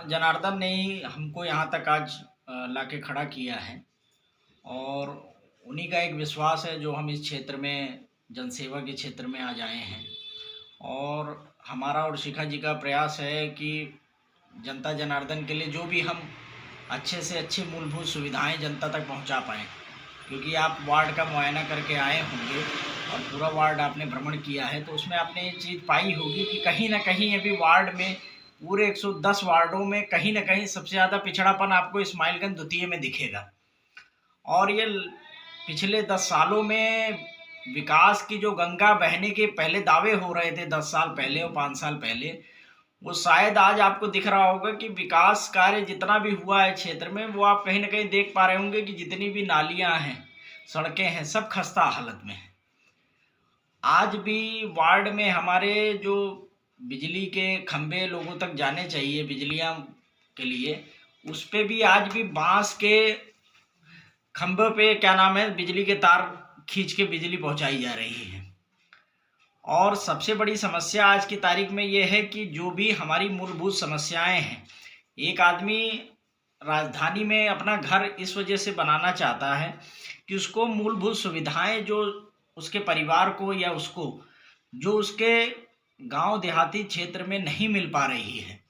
जनार्दन ने ही हमको यहाँ तक आज लाके खड़ा किया है और उन्हीं का एक विश्वास है जो हम इस क्षेत्र में जनसेवा के क्षेत्र में आज आए हैं। और हमारा और शिखा जी का प्रयास है कि जनता जनार्दन के लिए जो भी हम अच्छे से अच्छी मूलभूत सुविधाएं जनता तक पहुंचा पाएँ, क्योंकि आप वार्ड का मुआयना करके आए होंगे और पूरा वार्ड आपने भ्रमण किया है, तो उसमें आपने ये चीज़ पाई होगी कि कहीं ना कहीं अभी वार्ड में पूरे 110 वार्डों में कहीं ना कहीं सबसे ज़्यादा पिछड़ापन आपको इस्माइलगंज द्वितीय में दिखेगा। और ये पिछले 10 सालों में विकास की जो गंगा बहने के पहले दावे हो रहे थे 10 साल पहले और 5 साल पहले, वो शायद आज आपको दिख रहा होगा कि विकास कार्य जितना भी हुआ है क्षेत्र में, वो आप कहीं ना कहीं देख पा रहे होंगे कि जितनी भी नालियां हैं, सड़कें हैं, सब खस्ता हालत में है। आज भी वार्ड में हमारे जो बिजली के खंभे लोगों तक जाने चाहिए बिजलियां के लिए, उस पे भी आज भी बांस के खंभे पे क्या नाम है बिजली के तार खींच के बिजली पहुंचाई जा रही है। और सबसे बड़ी समस्या आज की तारीख में ये है कि जो भी हमारी मूलभूत समस्याएं हैं, एक आदमी राजधानी में अपना घर इस वजह से बनाना चाहता है कि उसको मूलभूत सुविधाएं जो उसके परिवार को या उसको जो उसके गांव देहाती क्षेत्र में नहीं मिल पा रही है,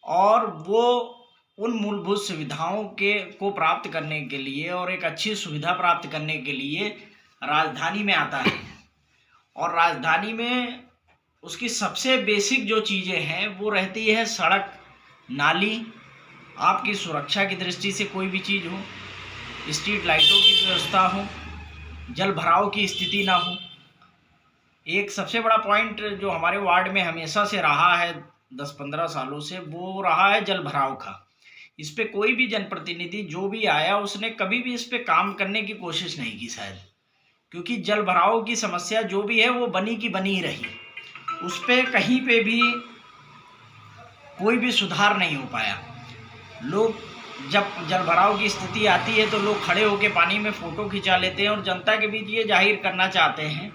और वो उन मूलभूत सुविधाओं को प्राप्त करने के लिए और एक अच्छी सुविधा प्राप्त करने के लिए राजधानी में आता है। और राजधानी में उसकी सबसे बेसिक जो चीज़ें हैं वो रहती है सड़क, नाली, आपकी सुरक्षा की दृष्टि से कोई भी चीज़ हो, स्ट्रीट लाइटों की व्यवस्था हो, जल भराव की स्थिति ना हो। एक सबसे बड़ा पॉइंट जो हमारे वार्ड में हमेशा से रहा है 10-15 सालों से, वो रहा है जल भराव का। इस पे कोई भी जनप्रतिनिधि जो भी आया उसने कभी भी इस पे काम करने की कोशिश नहीं की शायद, क्योंकि जल भराव की समस्या जो भी है वो बनी की बनी रही, उस पे कहीं पे भी कोई भी सुधार नहीं हो पाया। लोग जब जल भराव की स्थिति आती है तो लोग खड़े होकर पानी में फ़ोटो खिंचा लेते हैं और जनता के बीच ये जाहिर करना चाहते हैं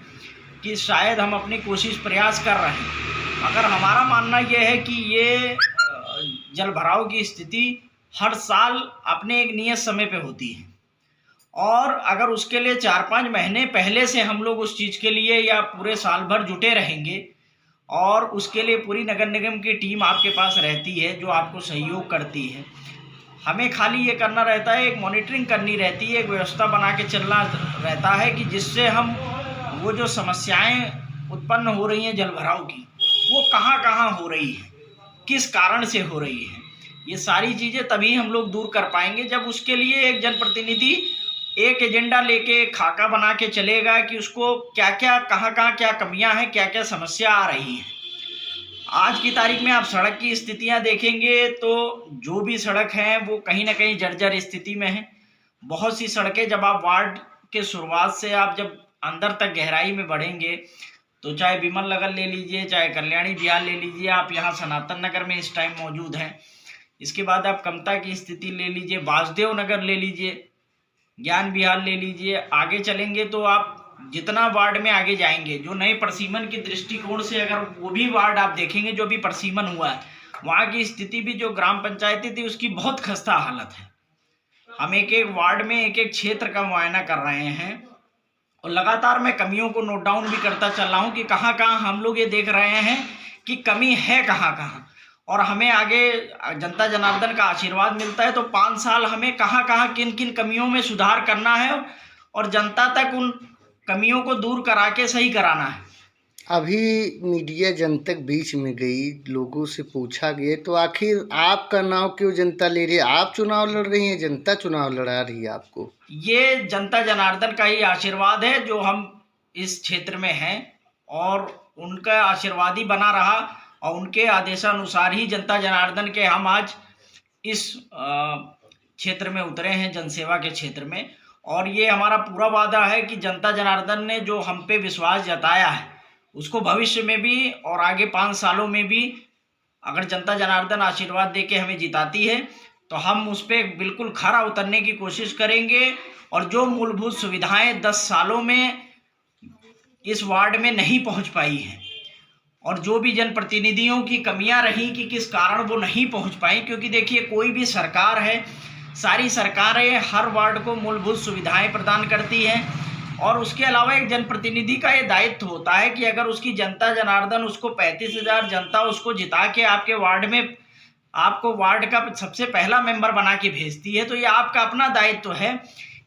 कि शायद हम अपनी कोशिश प्रयास कर रहे हैं। मगर हमारा मानना यह है कि ये जल भराव की स्थिति हर साल अपने एक नियत समय पे होती है, और अगर उसके लिए 4-5 महीने पहले से हम लोग उस चीज़ के लिए या पूरे साल भर जुटे रहेंगे, और उसके लिए पूरी नगर निगम की टीम आपके पास रहती है जो आपको सहयोग करती है। हमें खाली ये करना रहता है, एक मॉनिटरिंग करनी रहती है, एक व्यवस्था बना के चलना रहता है कि जिससे हम वो जो समस्याएं उत्पन्न हो रही हैं जल भराव की, वो कहाँ कहाँ हो रही है, किस कारण से हो रही है, ये सारी चीज़ें तभी हम लोग दूर कर पाएंगे जब उसके लिए एक जनप्रतिनिधि एक एजेंडा लेके खाका बना के चलेगा कि उसको क्या क्या कहाँ कहाँ क्या कमियां हैं, क्या क्या समस्या आ रही है। आज की तारीख में आप सड़क की स्थितियां देखेंगे तो जो भी सड़क हैं वो कहीं ना कहीं जर्जर स्थिति में है। बहुत सी सड़कें जब आप वार्ड के शुरुआत से आप जब अंदर तक गहराई में बढ़ेंगे, तो चाहे विमल नगर ले लीजिए, चाहे कल्याणी बिहार ले लीजिए, आप यहाँ सनातन नगर में इस टाइम मौजूद हैं। इसके बाद आप कमता की स्थिति ले लीजिए, वासुदेव नगर ले लीजिए, ज्ञान विहार ले लीजिए। आगे चलेंगे तो आप जितना वार्ड में आगे जाएंगे, जो नए प्रसीमन की दृष्टिकोण से अगर वो भी वार्ड आप देखेंगे जो भी प्रसीमन हुआ है, वहाँ की स्थिति भी जो ग्राम पंचायती थी उसकी बहुत खस्ता हालत है। हम एक एक वार्ड में एक एक क्षेत्र का मुआयना कर रहे हैं और लगातार मैं कमियों को नोट डाउन भी करता चल रहा हूँ कि कहाँ कहाँ हम लोग ये देख रहे हैं कि कमी है कहाँ कहाँ, और हमें आगे जनता जनार्दन का आशीर्वाद मिलता है तो 5 साल हमें कहाँ कहाँ किन किन कमियों में सुधार करना है और जनता तक उन कमियों को दूर करा के सही कराना है। अभी मीडिया जनता बीच में गई, लोगों से पूछा गया, तो आखिर आपका नाम क्यों जनता ले रही है? आप चुनाव लड़ रही हैं, जनता चुनाव लड़ा रही है आपको? ये जनता जनार्दन का ही आशीर्वाद है जो हम इस क्षेत्र में हैं, और उनका आशीर्वाद ही बना रहा और उनके आदेशानुसार ही जनता जनार्दन के हम आज इस क्षेत्र में उतरे हैं, जनसेवा के क्षेत्र में। और ये हमारा पूरा वादा है कि जनता जनार्दन ने जो हम पे विश्वास जताया है उसको भविष्य में भी और आगे 5 सालों में भी अगर जनता जनार्दन आशीर्वाद दे के हमें जिताती है तो हम उस पर बिल्कुल खरा उतरने की कोशिश करेंगे। और जो मूलभूत सुविधाएं 10 सालों में इस वार्ड में नहीं पहुंच पाई हैं और जो भी जनप्रतिनिधियों की कमियां रही कि किस कारण वो नहीं पहुंच पाए, क्योंकि देखिए कोई भी सरकार है, सारी सरकारें हर वार्ड को मूलभूत सुविधाएं प्रदान करती हैं, और उसके अलावा एक जनप्रतिनिधि का ये दायित्व होता है कि अगर उसकी जनता जनार्दन उसको 35,000 जनता उसको जिता के आपके वार्ड में आपको वार्ड का सबसे पहला मेंबर बना के भेजती है, तो ये आपका अपना दायित्व है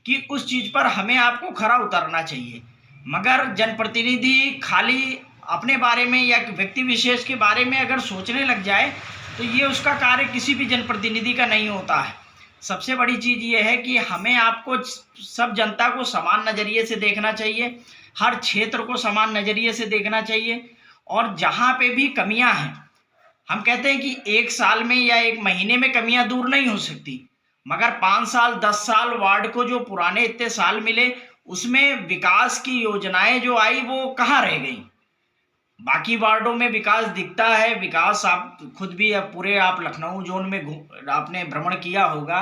कि उस चीज़ पर हमें आपको खरा उतरना चाहिए। मगर जनप्रतिनिधि खाली अपने बारे में या व्यक्ति विशेष के बारे में अगर सोचने लग जाए तो ये उसका कार्य किसी भी जनप्रतिनिधि का नहीं होता है। सबसे बड़ी चीज़ ये है कि हमें आपको सब जनता को समान नज़रिए से देखना चाहिए, हर क्षेत्र को समान नज़रिए से देखना चाहिए, और जहाँ पे भी कमियां हैं, हम कहते हैं कि 1 साल में या 1 महीने में कमियां दूर नहीं हो सकती, मगर 5 साल 10 साल वार्ड को जो पुराने इतने साल मिले उसमें विकास की योजनाएं जो आई वो कहाँ रह गई। बाकी वार्डों में विकास दिखता है, विकास आप खुद भी पूरे आप लखनऊ जोन में आपने भ्रमण किया होगा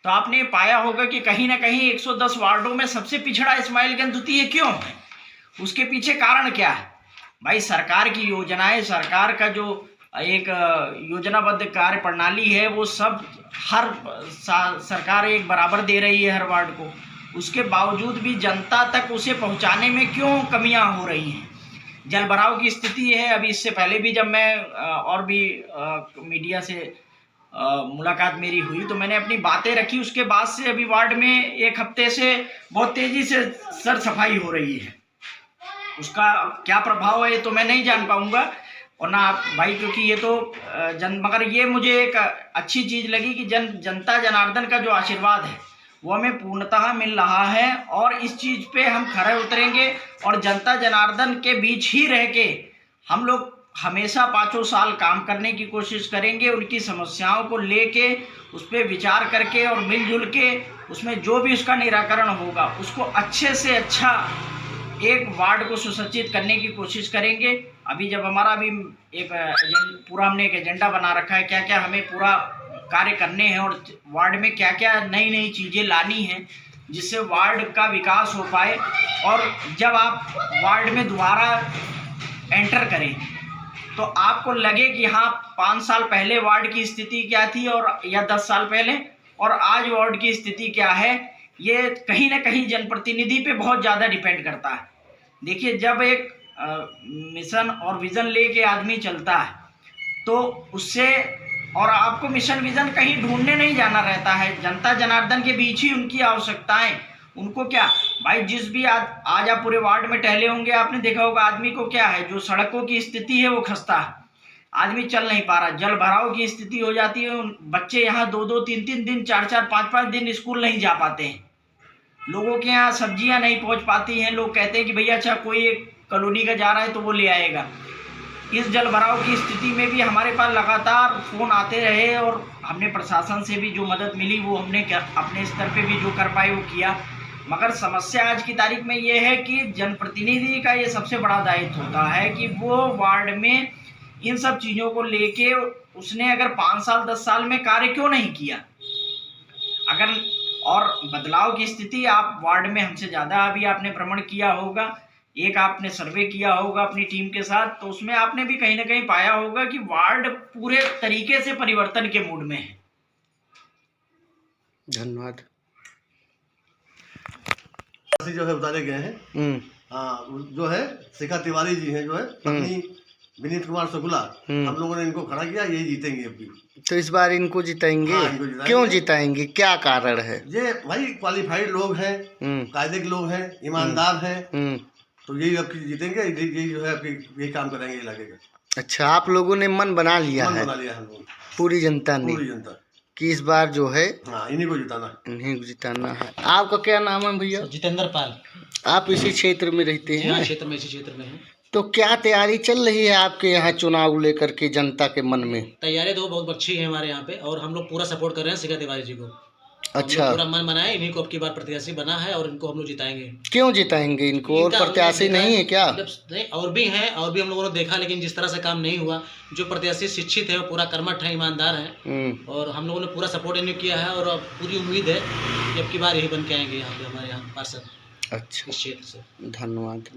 तो आपने पाया होगा कि कहीं ना कहीं 110 वार्डों में सबसे पिछड़ा इस्माइलगंज द्वितीय क्यों है। उसके पीछे कारण क्या है भाई? सरकार की योजनाएं, सरकार का जो एक योजनाबद्ध कार्य प्रणाली है वो सब हर सरकार एक बराबर दे रही है हर वार्ड को, उसके बावजूद भी जनता तक उसे पहुंचाने में क्यों कमियां हो रही हैं। जल भराव की स्थिति है। अभी इससे पहले भी जब मैं और भी मीडिया से मुलाकात मेरी हुई तो मैंने अपनी बातें रखी, उसके बाद से अभी वार्ड में 1 हफ्ते से बहुत तेजी से सर सफाई हो रही है। उसका क्या प्रभाव है तो मैं नहीं जान पाऊंगा और ना आप भाई, क्योंकि ये तो मगर ये मुझे एक अच्छी चीज़ लगी कि जनता जनार्दन का जो आशीर्वाद है वो हमें पूर्णतः मिल रहा है, और इस चीज़ पे हम खरे उतरेंगे और जनता जनार्दन के बीच ही रह के हम लोग हमेशा 5 साल काम करने की कोशिश करेंगे, उनकी समस्याओं को लेके उस पर विचार करके और मिलजुल के उसमें जो भी उसका निराकरण होगा उसको अच्छे से अच्छा एक वार्ड को सुसज्जित करने की कोशिश करेंगे। अभी जब हमारा भी एक पूरा हमने एक एजेंडा बना रखा है, क्या क्या हमें पूरा कार्य करने हैं और वार्ड में क्या क्या नई नई चीज़ें लानी हैं जिससे वार्ड का विकास हो पाए। और जब आप वार्ड में दोबारा एंटर करें तो आपको लगे कि हाँ 5 साल पहले वार्ड की स्थिति क्या थी और या 10 साल पहले और आज वार्ड की स्थिति क्या है। ये कहीं ना कहीं जनप्रतिनिधि पे बहुत ज़्यादा डिपेंड करता है। देखिए, जब एक मिशन और विज़न लेके आदमी चलता है तो उससे, और आपको मिशन विज़न कहीं ढूंढने नहीं जाना रहता है, जनता जनार्दन के बीच ही उनकी आवश्यकताएं, उनको क्या भाई, जिस भी आज आप पूरे वार्ड में टहले होंगे आपने देखा होगा आदमी को क्या है, जो सड़कों की स्थिति है वो खस्ता है, आदमी चल नहीं पा रहा, जल भराव की स्थिति हो जाती है, बच्चे यहाँ 2-2, 3-3 दिन 4-4, 5-5 दिन स्कूल नहीं जा पाते हैं, लोगों के यहाँ सब्जियां नहीं पहुँच पाती हैं। लोग कहते हैं कि भैया अच्छा कोई एक कॉलोनी का जा रहा है तो वो ले आएगा। इस जल भराव की स्थिति में भी हमारे पास लगातार फ़ोन आते रहे और हमने प्रशासन से भी जो मदद मिली वो हमने अपने स्तर पे भी जो कर पाए वो किया। मगर समस्या आज की तारीख में ये है कि जनप्रतिनिधि का ये सबसे बड़ा दायित्व होता है कि वो वार्ड में इन सब चीज़ों को लेके उसने अगर 5 साल 10 साल में कार्य क्यों नहीं किया। अगर और बदलाव की स्थिति आप वार्ड में हमसे ज़्यादा अभी आपने भ्रमण किया होगा, एक आपने सर्वे किया होगा अपनी टीम के साथ, तो उसमें आपने भी कहीं ना कहीं पाया होगा कि वार्ड पूरे तरीके से परिवर्तन के मूड में है। धन्यवाद। जो है उतारे गए हैं, हाँ, जो है शिखा तिवारी जी हैं, जो है पत्नी विनीत कुमार शुक्ला, हम लोगों ने इनको खड़ा किया, यही जीतेंगे अभी। तो इस बार इनको जिताएंगे? हाँ, इनको जिताएंगे। क्यों जिताएंगे, क्या कारण है? ये भाई क्वालिफाइड लोग हैं, कायदे के लोग हैं, ईमानदार हैं, तो यही अब जीतेंगे, यही जो है यही काम करेंगे इलाके का। अच्छा, आप लोगों ने मन बना लिया है? बना लिया हम लोग, पूरी जनता ने, पूरी जनता कि इस बार जो है इन्हीं को जिताना, इन्हीं को जिताना है। आपका क्या नाम है भैया? जितेंद्र पाल। आप इसी क्षेत्र में रहते हैं? क्षेत्र में, इसी क्षेत्र में है। तो क्या तैयारी चल रही है आपके यहाँ चुनाव लेकर के जनता के मन में? तैयारी तो बहुत अच्छी है हमारे यहाँ पे, और हम लोग पूरा सपोर्ट कर रहे हैं शिखा तिवारी जी को। अच्छा, पूरा मन बनाए, इन्हीं को अब की बार प्रत्याशी बना है और इनको हम लोग जिताएंगे। क्यों जिताएंगे इनको? और प्रत्याशी नहीं है क्या? नहीं, और भी हैं, और भी हम लोगों ने देखा, लेकिन जिस तरह से काम नहीं हुआ। जो प्रत्याशी शिक्षित है, पूरा कर्मठ है, ईमानदार है, और हम लोगों ने पूरा सपोर्ट इन्हें किया है, और अब पूरी उम्मीद है कि अब की बार यही बन के आएंगे यहाँ पे हमारे यहाँ पार्षद। अच्छा, इस क्षेत्र से। धन्यवाद।